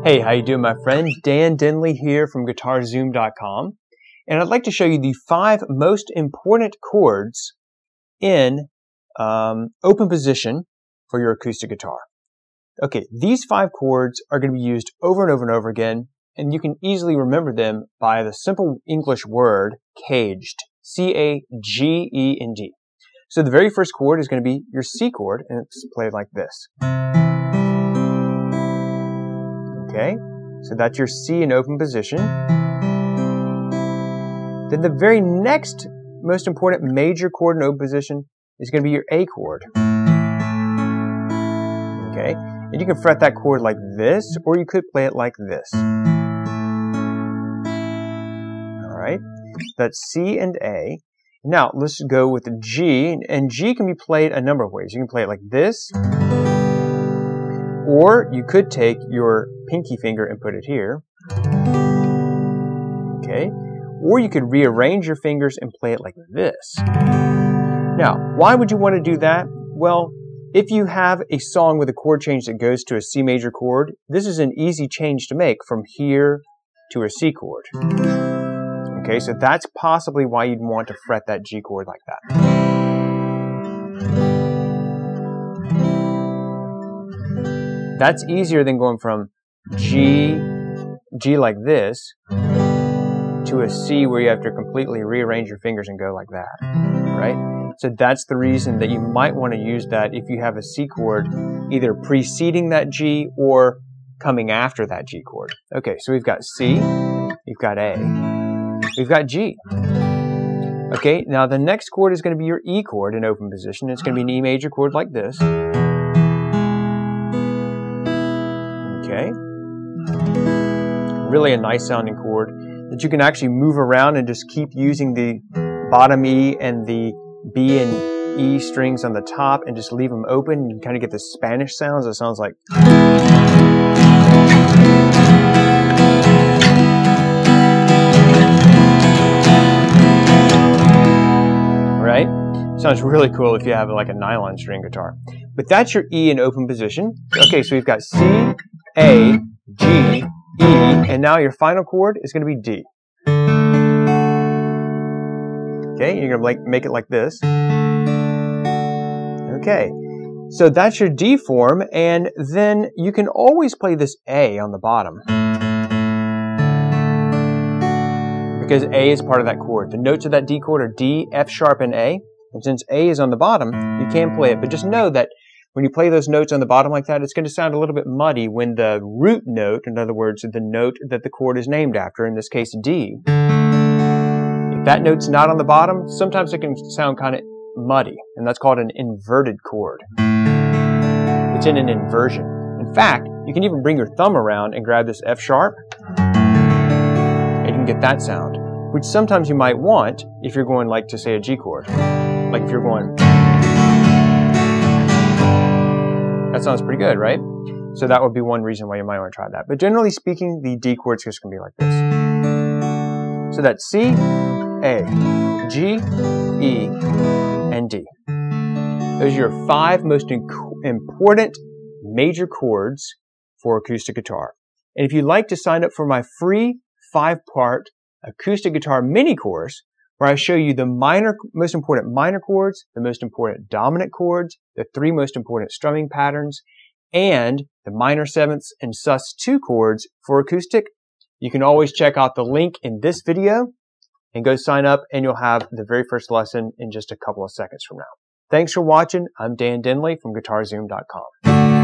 Hey, how you doing, my friend? Dan Denley here from GuitarZoom.com, and I'd like to show you the 5 most important chords in open position for your acoustic guitar. Okay, these 5 chords are going to be used over and over and over again, and you can easily remember them by the simple English word caged, C-A-G-E-N-D. So the very first chord is going to be your C chord, and it's played like this. Okay, so that's your C in open position. Then the very next most important major chord in open position is going to be your A chord. Okay, and you can fret that chord like this, or you could play it like this. Alright, that's C and A. Now, let's go with the G, and G can be played a number of ways. You can play it like this, or you could take your pinky finger and put it here. Okay, or you could rearrange your fingers and play it like this. Now, why would you want to do that? Well, if you have a song with a chord change that goes to a C major chord, this is an easy change to make from here to a C chord. Okay, so that's possibly why you'd want to fret that G chord like that. That's easier than going from G like this, to a C where you have to completely rearrange your fingers and go like that, right? So that's the reason that you might want to use that if you have a C chord either preceding that G or coming after that G chord. Okay, so we've got C, we've got A, we've got G. Okay, now the next chord is going to be your E chord in open position. It's going to be an E major chord like this. Okay, really a nice sounding chord that you can actually move around and just keep using the bottom E and the B and E strings on the top and just leave them open. You kind of get the Spanish sounds. It sounds like right? Sounds really cool if you have like a nylon string guitar. But that's your E in open position. Okay, so we've got C, A, G, E, and now your final chord is going to be D. Okay, you're going to make it like this. Okay, so that's your D form, and then you can always play this A on the bottom, because A is part of that chord. The notes of that D chord are D, F sharp, and A, and since A is on the bottom, you can play it, but just know that when you play those notes on the bottom like that, it's going to sound a little bit muddy when the root note, in other words, the note that the chord is named after, in this case D, if that note's not on the bottom, sometimes it can sound kind of muddy, and that's called an inverted chord. It's in an inversion. In fact, you can even bring your thumb around and grab this F sharp, and you can get that sound, which sometimes you might want if you're going like to say a G chord. Like if you're going, that sounds pretty good, right? So that would be one reason why you might want to try that. But generally speaking, the D chord's just going to be like this. So that's C, A, G, E, and D. Those are your 5 most important major chords for acoustic guitar. And if you'd like to sign up for my free 5-part acoustic guitar mini course, where I show you the most important minor chords, the most important dominant chords, the 3 most important strumming patterns, and the minor 7ths and sus2 chords for acoustic, you can always check out the link in this video and go sign up, and you'll have the very first lesson in just a couple of seconds from now. Thanks for watching. I'm Dan Denley from GuitarZoom.com.